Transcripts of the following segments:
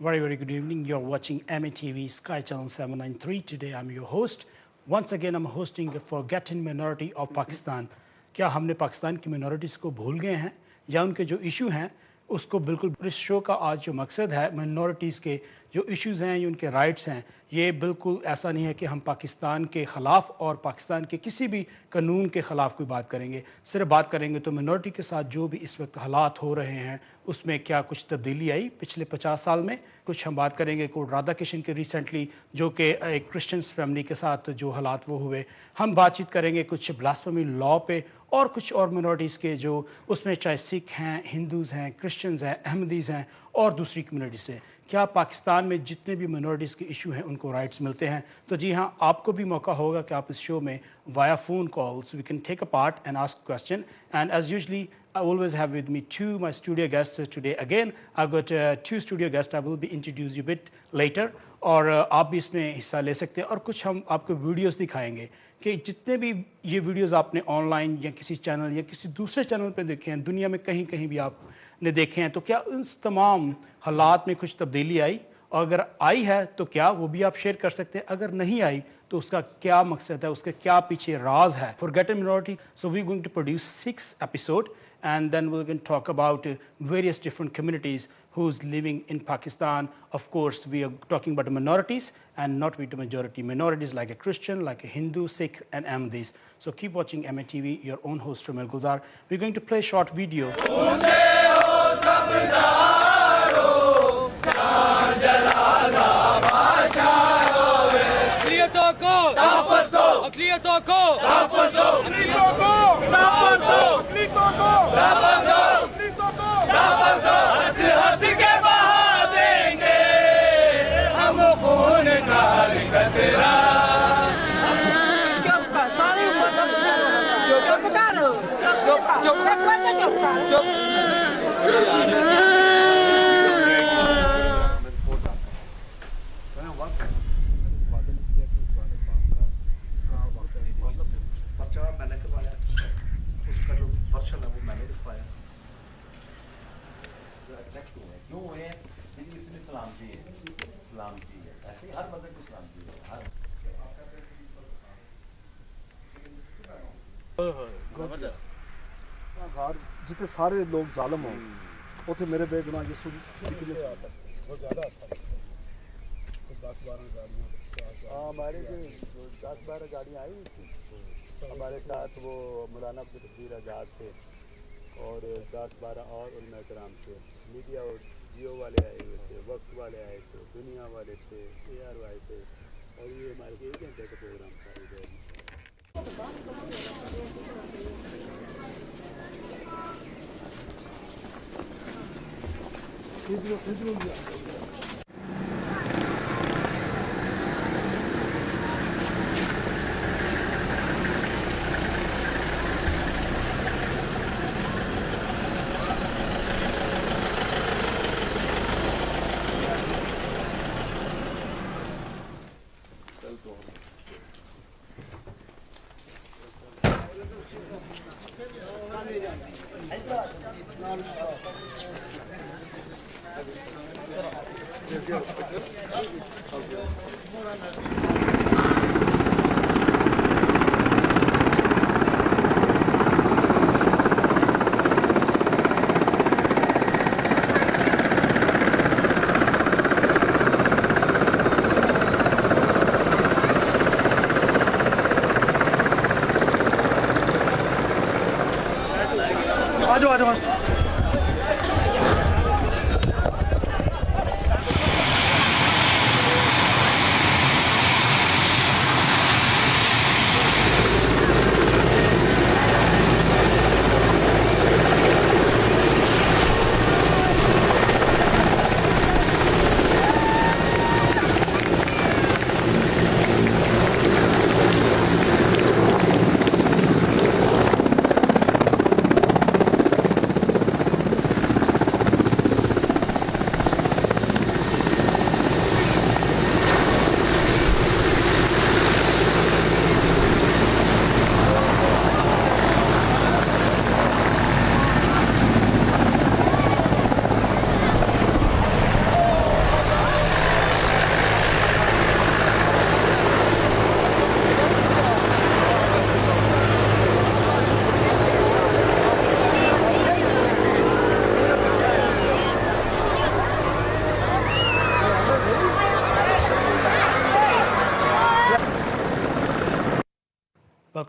Very, very good evening. You're watching MATV Sky Channel 793. Today I'm your host. Once again, I'm hosting a Forgotten Minority of Pakistan. क्या हमने पाकिस्तान की minorities को भूल गए हैं या उनके जो issue हैं उसको बिल्कुल इस शो का आज जो मकसद है minorities के जो issues हैं या उनके rights हैं ये बिल्कुल ऐसा नहीं है कि हम पाकिस्तान के ख़िलाफ़ और पाकिस्तान के किसी भी कानून के ख़िलाफ़ कोई बात करेंगे। सिर्फ बात करेंगे तो मिनॉरिटी के साथ जो भी इस वक्त हालात हो रहे हैं उसमें क्या कुछ तब्दीली आई पिछले 50 साल में। कुछ हम बात करेंगे कोर्ट राधा किशन के रिसेंटली जो कि एक क्रिश्चियंस फैमिली के साथ जो हालात वो हुए। हम बातचीत करेंगे कुछ ब्लास्फेमी लॉ पे और कुछ और मिनॉरिटीज़ के जो उसमें चाहे सिख हैं, हिंदूज़ हैं, क्रिश्चियंस हैं, अहमदीज़ हैं और दूसरी कम्युनिटी से क्या पाकिस्तान में जितने भी मिनॉरिटीज़ के इशू हैं उनको राइट्स मिलते हैं। तो जी हाँ, आपको भी मौका होगा कि आप इस शो में via phone calls we can take a part and ask question and as usually I always have with me my studio guests today. Again, I've got two studio guests. I will be introduce you a bit later. और आप भी इसमें हिस्सा ले सकते हैं और कुछ हम आपको वीडियोस दिखाएंगे कि जितने भी ये वीडियोस आपने ऑनलाइन या किसी चैनल या किसी दूसरे चैनल पे देखे हैं, दुनिया में कहीं कहीं भी आपने देखे हैं, तो क्या उन तमाम हालात में कुछ तब्दीली आई और अगर आई है तो क्या वो भी आप शेयर कर सकते हैं। अगर नहीं आई तो उसका क्या मकसद है, उसके क्या पीछे राज है। Forgotten Minority, so we're going to produce 6 episodes and then we're going to talk about various different communities who's living in Pakistan. Of course, we are talking about minorities and not with the majority. Minorities like a Christian, like a Hindu, Sikh and Ahmadis. So keep watching MATV, your own host Ramil Gulzar. We're going to play a short video. जितने सारे लोग जालिम हों उसे मेरे बेगुनाह यीशु निकले से आता बहुत ज़्यादा आता है। 10-12 गाड़ियाँ हमारे जो 10-12 गाड़ियाँ आई थी हमारे साथ वो मौलाना अब्दुल आज़ाद थे और 10-12 और उलमा कराम थे, मीडिया और जियो वाले आए हुए थे, वक्त वाले आए थे, दुनिया वाले थे, AR आए थे और ये हमारे 1 घंटे का प्रोग्राम था।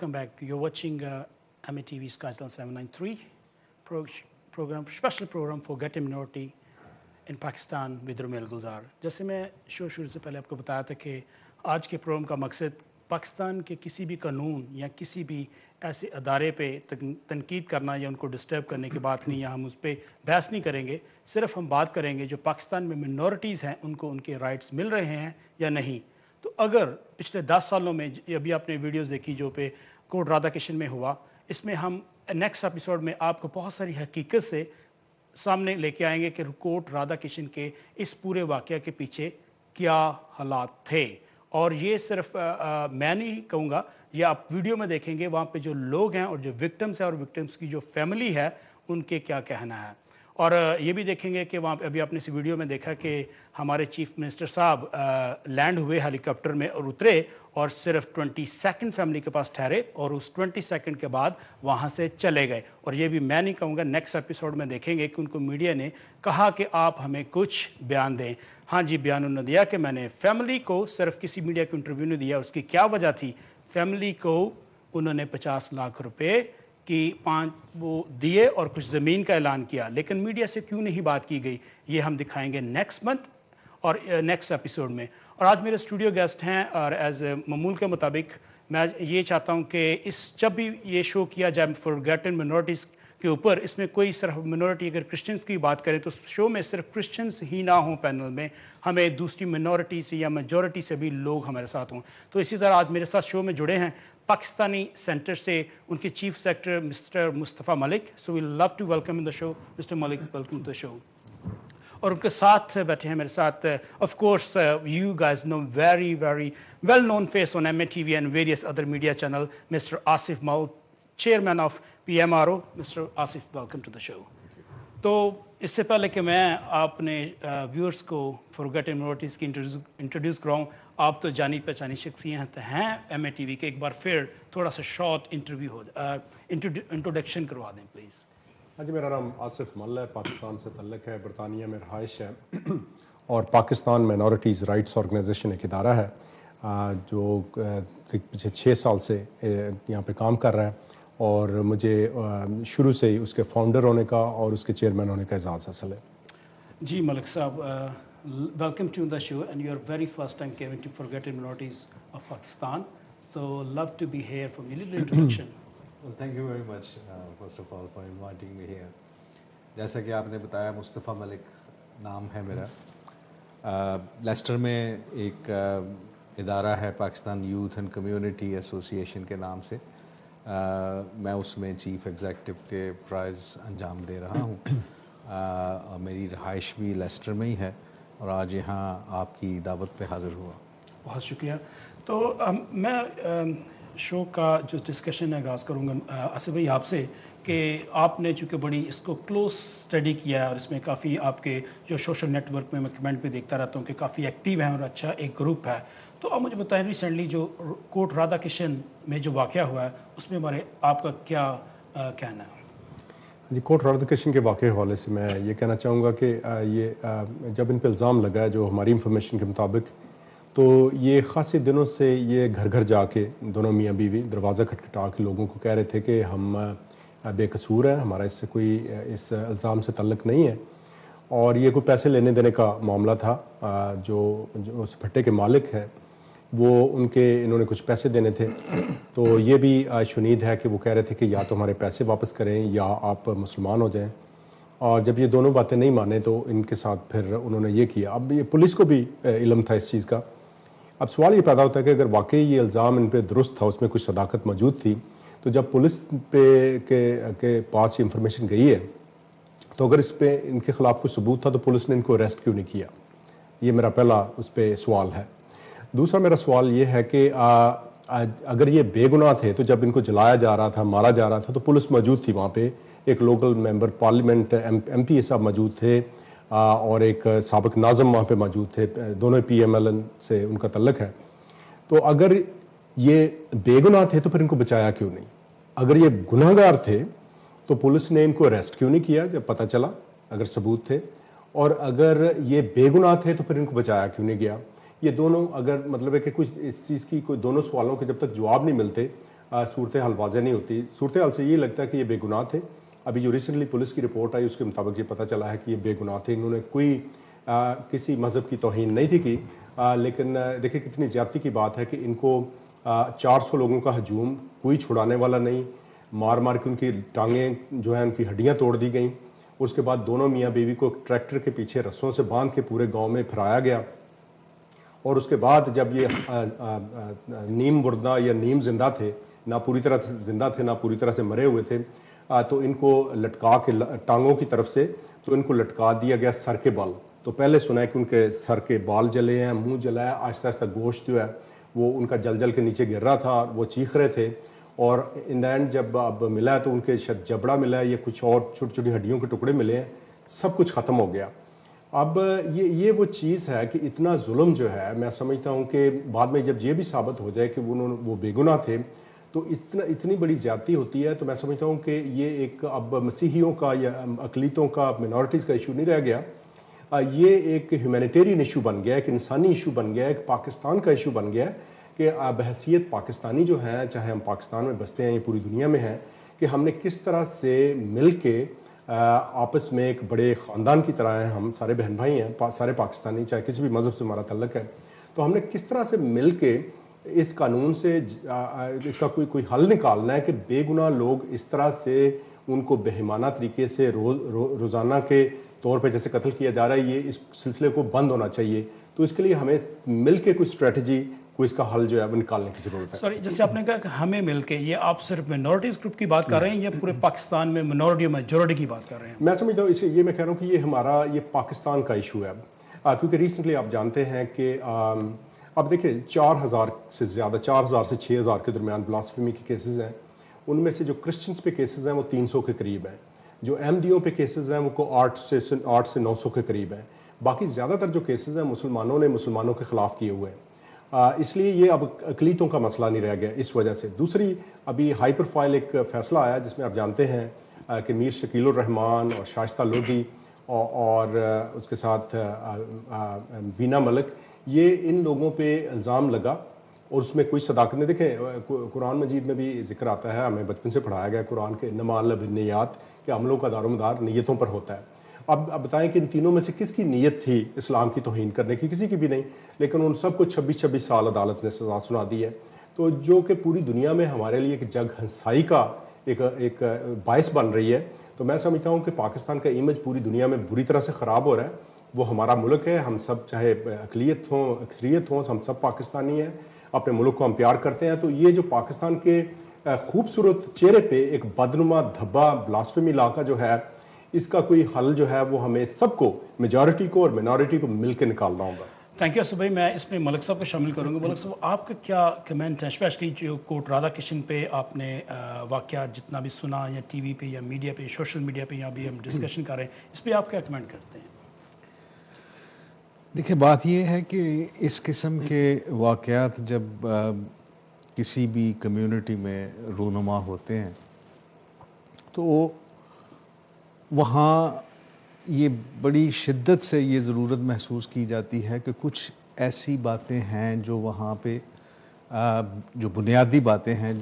welcome back. You're watching MATV Sky Channel 793 program, special program for Gatti minority in Pakistan with Rumail Gulzar. जैसे मैं शो शुरू से पहले आपको बताया था कि आज के प्रोग्राम का मकसद पाकिस्तान के किसी भी कानून या किसी भी ऐसे अदारे पे तनकीद करना या उनको डिस्टर्ब करने की बात नहीं, या हम उस पर बहस नहीं करेंगे. सिर्फ हम बात करेंगे जो पाकिस्तान में मिनॉरिटीज़ हैं उनको उनके राइट्स मिल रहे हैं या नहीं. तो अगर पिछले 10 सालों में अभी आपने वीडियोस देखी जो पे कोर्ट राधा किशन में हुआ, इसमें हम नेक्स्ट एपिसोड में आपको बहुत सारी हकीकत से सामने लेके आएंगे कि कोर्ट राधा किशन के इस पूरे वाक़या के पीछे क्या हालात थे. और ये सिर्फ मैं नहीं कहूँगा, ये आप वीडियो में देखेंगे वहाँ पे जो लोग हैं और जो विक्टिम्स हैं और विक्टिम्स की जो फैमिली है उनके क्या कहना है. और ये भी देखेंगे कि वहाँ पे अभी आपने इस वीडियो में देखा कि हमारे चीफ मिनिस्टर साहब लैंड हुए हेलीकॉप्टर में और उतरे और सिर्फ 20 सेकंड फैमिली के पास ठहरे और उस 20 सेकंड के बाद वहाँ से चले गए. और ये भी मैं नहीं कहूँगा, नेक्स्ट एपिसोड में देखेंगे कि उनको मीडिया ने कहा कि आप हमें कुछ बयान दें. हाँ जी, बयान उन्होंने दिया कि मैंने फैमिली को सिर्फ किसी मीडिया को इंटरव्यू नहीं दिया. उसकी क्या वजह थी? फैमिली को उन्होंने 50 लाख रुपए कि 5 वो दिए और कुछ ज़मीन का ऐलान किया, लेकिन मीडिया से क्यों नहीं बात की गई ये हम दिखाएंगे नेक्स्ट मंथ और नेक्स्ट एपिसोड में. और आज मेरे स्टूडियो गेस्ट हैं और एज मामूल के मुताबिक मैं ये चाहता हूँ कि जब भी ये शो किया जाए फॉरगॉटन मिनॉरिटीज़ के ऊपर, इसमें कोई सिर्फ मिनॉरिटी अगर क्रिश्चियंस की बात करें तो शो में सिर्फ क्रिश्चियंस ही ना हों पैनल में, हमें दूसरी मिनॉरिटी से या मेजॉरिटी से भी लोग हमारे साथ हों. तो इसी तरह आज मेरे साथ शो में जुड़े हैं पाकिस्तानी सेंटर से उनके chief secretary mister Mustafa Malik. So we love to welcome in the show mister Malik, welcome to the show. और उनके साथ बैठे हैं मेरे साथ, of course you guys know very very well known face on MATV and various other media channel, mister Asif Maul, chairman of PMRO. Mister Asif, welcome to the show. तो इससे पहले कि मैं अपने व्यूअर्स को फॉरगॉटन मिनॉरिटीज़ की इंट्रोड्यूस कराऊँ, आप तो जानी पहचानी शख्सियत हैं MATV के, एक बार फिर थोड़ा सा शॉर्ट इंटरव्यू हो इंट्रोडक्शन करवा दें प्लीज़. हाँ जी, मेरा नाम आसिफ मल है, पाकिस्तान से तल्लक है, बरतानिया में रहाइश है और पाकिस्तान माइनॉरिटीज़ राइट्स ऑर्गेनाइजेशन एक इदारा है जो पिछले 6 साल से यहाँ पे काम कर रहा है और मुझे शुरू से ही उसके फाउंडर होने का और उसके चेयरमैन होने का एजाज़ हासिल है. जी मलिक साहब, welcome to the show and your very first time coming to forgotten minorities of Pakistan, so love to be here from your little introduction. Well, thank you very much, first of all, for inviting me here. जैसा कि आपने बताया, मुस्तफ़ा मलिक नाम है मेरा. Lester में एक इदारा है Pakistan youth and community association के नाम से. मैं उसमें चीफ़ एग्जेक्टिव के प्राइज़ अंजाम दे रहा हूँ. और मेरी रहाइश भी लेस्टर में ही है और आज यहाँ आपकी दावत पे हाज़िर हुआ. बहुत शुक्रिया. तो मैं शो का जो डिस्कशन है आगाज़ करूँगा आसिफ भाई आपसे कि आपने चूँकि बड़ी इसको क्लोज स्टडी किया है और इसमें काफ़ी आपके जो सोशल नेटवर्क में मैं कमेंट भी देखता रहता हूँ कि काफ़ी एक्टिव हैं और अच्छा एक ग्रुप है. तो आप मुझे बताएं रिसेंटली जो कोर्ट राधा किशन में जो वाक़या हुआ है उसमें बारे आपका क्या कहना है? जी, कोर्ट राधा किशन के वाक़े के हवाले से मैं ये कहना चाहूँगा कि ये जब इन पर इल्ज़ाम लगा है जो हमारी इंफॉर्मेशन के मुताबिक, तो ये ख़ासी दिनों से ये घर घर जाके दोनों मियाँ बीवी दरवाज़ा खटखटा के लोगों को कह रहे थे कि हम बेकसूर हैं, हमारा इससे कोई इस इल्ज़ाम से तल्लुक़ नहीं है. और ये कोई पैसे लेने देने का मामला था. जो उस भट्टे के मालिक हैं वो इन्होंने कुछ पैसे देने थे, तो ये भी शुनीद है कि वो कह रहे थे कि या तो हमारे पैसे वापस करें या आप मुसलमान हो जाएं. और जब ये दोनों बातें नहीं माने तो इनके साथ फिर उन्होंने ये किया. अब ये पुलिस को भी इल्म था इस चीज़ का. अब सवाल ये पैदा होता है कि अगर वाकई ये इल्ज़ाम इन पर दुरुस्त था, उसमें कुछ सदाकत मौजूद थी, तो जब पुलिस के पास ये इंफॉर्मेशन गई है तो अगर इस पे इनके ख़िलाफ़ कुछ सबूत था तो पुलिस ने इनको अरेस्ट क्यों नहीं किया? ये मेरा पहला उस पर सवाल है. दूसरा मेरा सवाल ये है कि अगर ये बेगुनाह थे तो जब इनको जलाया जा रहा था, मारा जा रहा था, तो पुलिस मौजूद थी वहाँ पे, एक लोकल मेंबर पार्लियामेंट MP साहब मौजूद थे और एक साबिक नाज़म वहाँ पे मौजूद थे, दोनों PMLN से उनका तल्लक है. तो अगर ये बेगुनाह थे तो फिर इनको बचाया क्यों नहीं? अगर ये गुनाहगार थे तो पुलिस ने इनको अरेस्ट क्यों नहीं किया जब पता चला, अगर सबूत थे? और अगर ये बेगुनाह थे तो फिर इनको बचाया क्यों नहीं गया? ये दोनों अगर मतलब है कि कुछ इस चीज़ की कोई दोनों सवालों के जब तक जवाब नहीं मिलते सूरत हाल वाज़ेह नहीं होती। सूरत हाल से ये लगता है कि ये बेगुनाह थे। अभी जो रिसेंटली पुलिस की रिपोर्ट आई उसके मुताबिक ये पता चला है कि ये बेगुनाह थे, इन्होंने कोई किसी मज़हब की तौहीन नहीं थी की। लेकिन देखिए कितनी ज़्यादती की बात है कि इनको 400 लोगों का हजूम, कोई छुड़ाने वाला नहीं, मार मार के उनकी टांगें जो हैं उनकी हड्डियाँ तोड़ दी गई। उसके बाद दोनों मियाँ बीवी को ट्रैक्टर के पीछे रस्सों से बांध के पूरे गांव में फिराया गया। और उसके बाद जब ये नीम मुर्दा या नीम ज़िंदा थे, ना पूरी तरह से ज़िंदा थे ना पूरी तरह से मरे हुए थे, तो इनको लटका के टांगों की तरफ से तो इनको लटका दिया गया सर के बाल। तो पहले सुना है कि उनके सर के बाल जले हैं, मुंह जला है, आहिस्ता आहिस्ता गोश्त जो है वो उनका जल जल के नीचे गिर रहा था, वो चीख रहे थे। और इन द एंड जब अब मिला है तो उनके शायद जबड़ा मिला है या कुछ और छोटी छोटी हड्डियों के टुकड़े मिले हैं, सब कुछ ख़त्म हो गया। अब ये वो चीज़ है कि इतना जुल्म जो है, मैं समझता हूँ कि बाद में जब ये भी साबित हो जाए कि वो बेगुनाह थे, तो इतनी बड़ी ज़्यादती होती है। तो मैं समझता हूँ कि ये एक अब मसीहियों का या अक़लियतों का, मिनॉरिटीज़ का इशू नहीं रह गया, ये एक ह्यूमैनिटेरियन इशू बन गया है, एक इंसानी इशू बन गया है, एक पाकिस्तान का इशू बन गया है कि बहैसियत पाकिस्तानी जो हैं, चाहे हम पाकिस्तान में बसते हैं या पूरी दुनिया में हैं, कि हमने किस तरह से मिल के आपस में एक बड़े ख़ानदान की तरह हैं, हम सारे बहन भाई हैं, सारे पाकिस्तानी, चाहे किसी भी मज़हब से हमारा तल्लुक़ है, तो हमने किस तरह से मिल के इस कानून से इसका कोई हल निकालना है कि बेगुनाह लोग इस तरह से उनको बेईमाना तरीके से रोज़ाना के तौर पे जैसे कत्ल किया जा रहा है, ये इस सिलसिले को बंद होना चाहिए। तो इसके लिए हमें मिल के कोई स्ट्रेटजी, कोई इसका हल जो है वो निकालने की ज़रूरत है। सॉरी, जैसे आपने कहा कि हमें मिल के, ये आप सिर्फ मिनॉरिटीज़ ग्रुप की बात कर रहे हैं या पूरे पाकिस्तान में मिनॉरिटी मेजॉरिटी की बात कर रहे हैं? मैं समझता हूँ इसे, ये मैं कह रहा हूँ कि ये पाकिस्तान का इशू है। क्योंकि रिसेंटली आप जानते हैं कि अब देखिए 4000 से ज़्यादा, 4000 से 6000 के दरमियान ब्लास्फेमी के केसेस हैं। उनमें से जो क्रिश्चियंस पे केसेस हैं वो 300 के करीब हैं। जो अहमदियों पे केसेस हैं वो 8 से 900 के करीब हैं। बाकी ज़्यादातर जो केसेस हैं मुसलमानों ने मुसलमानों के ख़िलाफ़ किए हुए हैं। इसलिए ये अब अक़लियतों का मसला नहीं रह गया इस वजह से। दूसरी, अभी हाई प्रोफाइल एक फ़ैसला आया जिसमें आप जानते हैं कि मीर शकीलुर रहमान और शाइस्ता लोधी और उसके साथ वीना मलिक, ये इन लोगों पे इल्ज़ाम लगा और उसमें कोई सदाकत नहीं। देखें कुरान मजीद में भी ज़िक्र आता है, हमें बचपन से पढ़ाया गया कुरान के नमाल बिन्नियात के अमलों का दारोमदार नीयतों पर होता है। अब बताएं कि इन तीनों में से किसकी नीयत थी इस्लाम की तौहीन करने की? किसी की भी नहीं। लेकिन उन सबको 26-26 साल अदालत ने सज़ा सुना दी है। तो जो कि पूरी दुनिया में हमारे लिए एक जग हंसाई का एक बायस बन रही है। तो मैं समझता हूँ कि पाकिस्तान का इमेज पूरी दुनिया में बुरी तरह से ख़राब हो रहा है। वो हमारा मुल्क है, हम सब चाहे अक़लियत हों अक्सरियत हों, हम सब पाकिस्तानी हैं, अपने मुल्क को हम प्यार करते हैं। तो ये जो पाकिस्तान के खूबसूरत चेहरे पे एक बदनुमा धब्बा ब्लास्फेमी लॉ का जो है, इसका कोई हल जो है वो हमें सबको, मेजॉरिटी को और मिनॉरिटी को मिल के निकालना होगा। थैंक यू असद भाई। मैं इसमें मलिक साहब को शामिल करूँगा। मलिक साहब, आपका क्या कमेंट है, स्पेशली जो कोर्ट राधा किशन पे आपने वाक़या जितना भी सुना, या टीवी पे या मीडिया पे, सोशल मीडिया पे, या भी हम डिस्कशन कर रहे हैं, इस पर आप क्या कमेंट करते हैं? देखिए, बात ये है कि इस किस्म के वाक़यात जब किसी भी कम्युनिटी में रूनुमा होते हैं तो वहाँ ये बड़ी शिद्दत से ये ज़रूरत महसूस की जाती है कि कुछ ऐसी बातें हैं जो वहाँ पे जो बुनियादी बातें हैं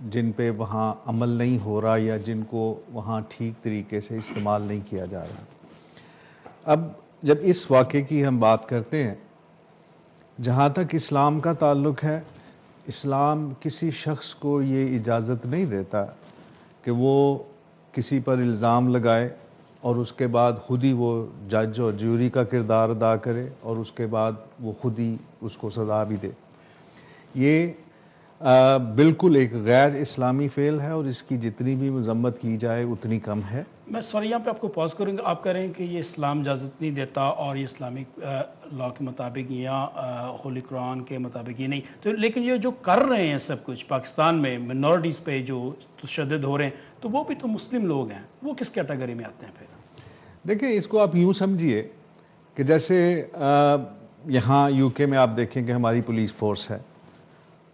जिन पे वहाँ अमल नहीं हो रहा या जिनको वहाँ ठीक तरीके से इस्तेमाल नहीं किया जा रहा। अब जब इस वाक़े की हम बात करते हैं, जहाँ तक इस्लाम का ताल्लुक़ है, इस्लाम किसी शख्स को ये इजाज़त नहीं देता कि वो किसी पर इल्ज़ाम लगाए और उसके बाद ख़ुद ही वो जज और ज्यूरी का किरदार अदा करे और उसके बाद वो ख़ुद ही उसको सज़ा भी दे। ये बिल्कुल एक गैर इस्लामी फ़ेल है और इसकी जितनी भी मज़म्मत की जाए उतनी कम है। मैं सॉरी यहाँ पे आपको पॉज करूँगा। आप कह रहे हैं कि ये इस्लाम इजाज़त नहीं देता और ये इस्लामिक लॉ के मुताबिक या होली कुरान के मुताबिक ये नहीं, तो लेकिन ये जो कर रहे हैं सब कुछ पाकिस्तान में मिनॉरिटीज़ पे जो तशद्दुद हो रहे हैं, तो वो भी तो मुस्लिम लोग हैं, वो किस कैटेगरी में आते हैं फिर? देखिए, इसको आप यूँ समझिए कि जैसे यहाँ यूके में आप देखें कि हमारी पुलिस फ़ोर्स है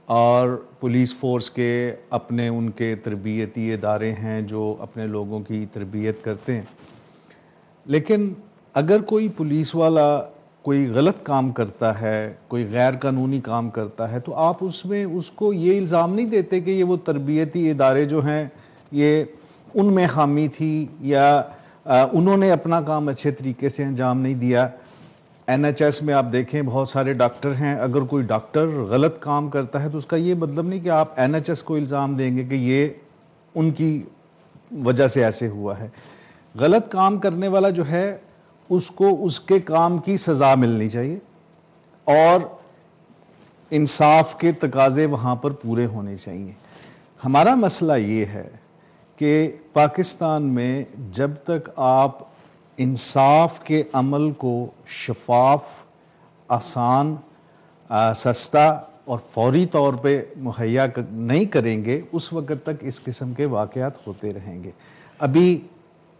और पुलिस फ़ोर्स के अपने उनके तरबियती इदारे हैं जो अपने लोगों की तरबियत करते हैं। लेकिन अगर कोई पुलिस वाला کوئی غلط کام کرتا ہے, کوئی غیر قانونی کام کرتا ہے, تو آپ اس میں اس کو یہ الزام نہیں دیتے کہ یہ وہ تربیتی ادارے جو ہیں یہ ان میں خامی تھی یا انہوں نے اپنا کام اچھے طریقے سے انجام نہیں دیا. این ایچ ایس میں آپ دیکھیں بہت سارے ڈاکٹر ہیں, اگر کوئی ڈاکٹر غلط کام کرتا ہے تو اس کا یہ مطلب نہیں کہ آپ این ایچ ایس کو الزام دیں گے کہ یہ ان کی وجہ سے ایسے ہوا ہے. غلط کام کرنے والا جو ہے اس کو اس کے کام کی سزا ملنی چاہیے اور انصاف کے تقاضے وہاں پر پورے ہونے چاہیے. ہمارا مسئلہ یہ ہے کہ پاکستان میں جب تک آپ انصاف کے عمل کو شفاف, آسان, سستا اور فوری طور پہ مہیا نہیں کریں گے اس وقت تک اس قسم کے واقعات ہوتے رہیں گے. ابھی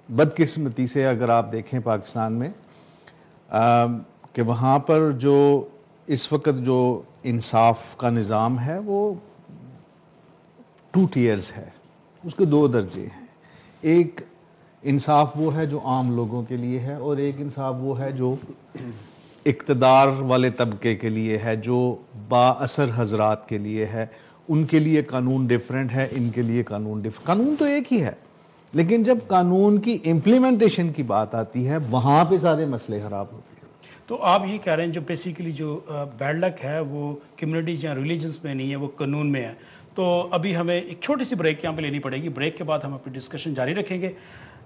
بدقسمتی سے اگر آپ دیکھیں پاکستان میں کہ وہاں پر جو اس وقت جو انصاف کا نظام ہے وہ 2 ٹیئرز ہے, اس کے 2 درجے ہیں. ایک انصاف وہ ہے جو عام لوگوں کے لیے ہے اور ایک انصاف وہ ہے جو اقتدار والے طبقے کے لیے ہے, جو با اثر حضرات کے لیے ہے. ان کے لیے قانون ڈیفرنٹ ہے, ان کے لیے قانون ڈیفرنٹ. قانون تو ایک ہی ہے لیکن جب قانون کی امپلیمنٹیشن کی بات آتی ہے وہاں پہ سارے مسئلے خراب ہوتے ہیں. تو آپ یہ کہہ رہے ہیں جو بیسیکلی جو بیڈ لک ہے وہ کمیونٹیز یا ریلیجنس میں نہیں ہے, وہ قانون میں ہے. تو ابھی ہمیں ایک چھوٹی سی بریک یہاں پہ لینی پڑے گی. بریک کے بعد ہم اپنی ڈسکشن جاری رکھیں گے.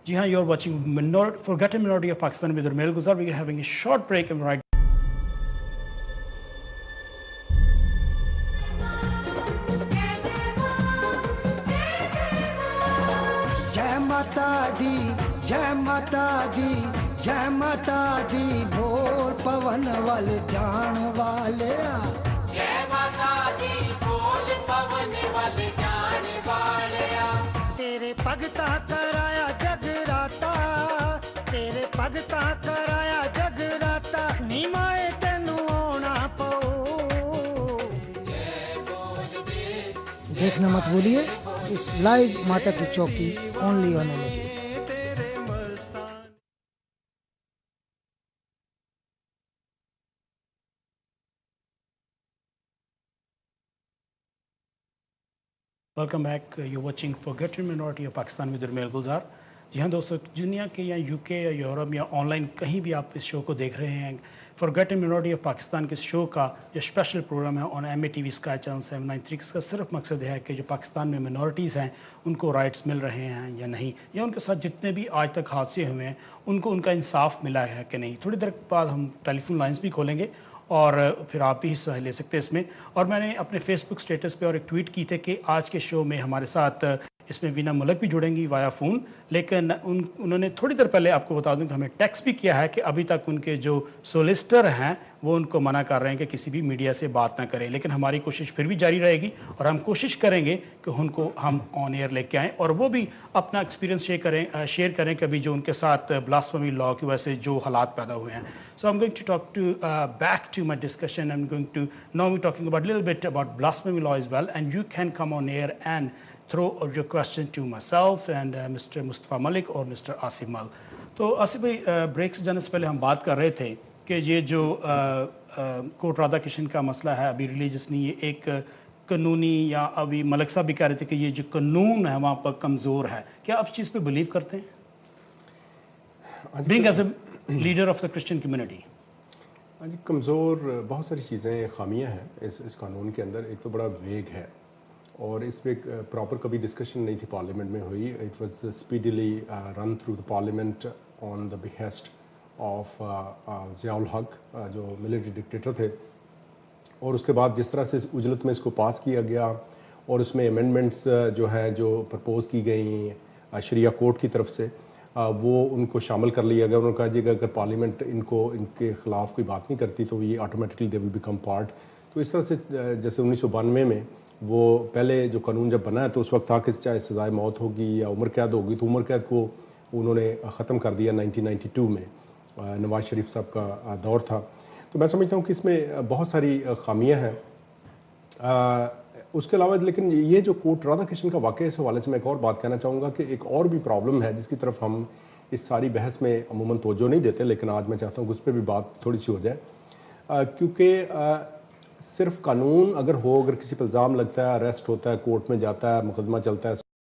جی ہاں, you are watching forgotten minority of Pakistan with Armeel Gulzar. We are having a short break and right. जय माता दी, जय माता दी, जय माता दी, बोल पवन वाल जान वाले. जय माता दी, बोल पवन वाल जान वाले. तेरे भगता कराया जगराता, तेरे भगता कराया जगराता, निमाए तेनू आना पओ. देखना मत भूलिए इस लाइव माता की चौकी only on LED. Welcome back. You watching forgotten minority of Pakistan with Armeel Gulzar. جی ہاں دوستو, دنیا کے یا یو کے یا یورپ یا آن لائن کہیں بھی آپ اس شو کو دیکھ رہے ہیں, فارگٹن منورٹی آف پاکستان کے شو کا جو اسپیشل پروگرام ہے on M A T V sky channel 793, اس کا صرف مقصد ہے کہ جو پاکستان میں منورٹیز ہیں ان کو رائٹس مل رہے ہیں یا نہیں, یا ان کے ساتھ جتنے بھی آج تک حادثے ہوئے ہیں ان کو ان کا انصاف ملا ہے کہ نہیں. تھوڑی دیر بعد ہم ٹیلی فون لائنس بھی کھولیں گے اور پھر آپ بھی حصہ لے سکتے ہیں اس میں. اور میں نے اپنے فیس بک سٹیٹس پہ اور ایک ٹویٹ کی تھے کہ آج کے شو میں ہمارے ساتھ اس میں وینا ملک بھی جڑیں گی وایا فون, لیکن انہوں نے تھوڑی دیر پہلے آپ کو بتا دوں کہ ہمیں ٹیکسٹ بھی کیا ہے کہ ابھی تک ان کے جو سولیسٹر ہیں وہ ان کو منع کر رہے ہیں کہ کسی بھی میڈیا سے بات نہ کریں. لیکن ہماری کوشش پھر بھی جاری رہے گی اور ہم کوشش کریں گے کہ ان کو ہم آن ایئر لے کے آئیں اور وہ بھی اپنا ایکسپیرینس شیئر کریں کہ ابھی جو ان کے ساتھ بلاسفیمی لاء کی وجہ سے جو حالات پیدا ہوئے ہیں. So I'm going to talk to back to my discussion. I'm going to now we're talking about a little bit about blasphemy law as well, and you can come on air and throw your question to myself and Mr. Mustafa Malik or Mr. Asif Mal. تو آصف بھائی, break سے جانے سے پہلے ہم بات کر رہے تھے کہ یہ جو کوٹ رادھاکشن کا مسئلہ ہے ابھی ریلیجس نہیں, یہ ایک قانونی, یا ابھی ملک صاحب بھی کہہ رہے تھے کہ یہ جو قانون ہے وہاں پر کمزور ہے. کیا آپ اس چیز پہ بلیو کرتے ہیں being as a leader of the Christian community? کمزور بہت ساری چیزیں خامیاں ہیں اس قانون کے اندر. ایک تو بڑا ویگ ہے اور اس پہ پراپر کبھی ڈسکشن نہیں تھی پارلیمنٹ میں ہوئی. It was speedily run through the parliament on the behest of Zia ul Haq جو ملٹری ڈکٹیٹر تھے, اور اس کے بعد جس طرح سے اجلت میں اس کو پاس کیا گیا اور اس میں امینڈمنٹس جو ہے جو پرپوز کی گئیں شریعہ کورٹ کی طرف سے وہ ان کو شامل کر لیا گیا. انہوں نے کہا جی اگر پارلیمنٹ ان کے خلاف کوئی بات نہیں کرتی تو یہ automatically they will become part. تو اس طرح سے جیسے 1992 میں وہ پہلے جو قانون جب بنا ہے تو اس وقت تھا کہ چاہے سزائے موت ہوگی یا عمر قید ہوگی, تو عمر قید کو انہوں نے ختم کر دیا 1992 میں. نواز شریف صاحب کا دور تھا. تو میں سمجھتا ہوں کہ اس میں بہت ساری خامیاں ہیں. اس کے علاوہ لیکن یہ جو کوٹ رادھاکشن کا واقعہ اس حوالے سے میں ایک اور بات کہنا چاہوں گا کہ ایک اور بھی پرابلم ہے جس کی طرف ہم اس ساری بحث میں عموماً توجہ نہیں دیتے، لیکن آج میں چاہتا ہوں کہ اس پہ بھی بات تھوڑی سی ہو جائے، کیونکہ صرف قانون اگر ہو، اگر کسی پہ الزام لگتا ہے، اریسٹ ہوتا ہے، کورٹ میں جاتا ہے، مقدمہ چلتا ہے،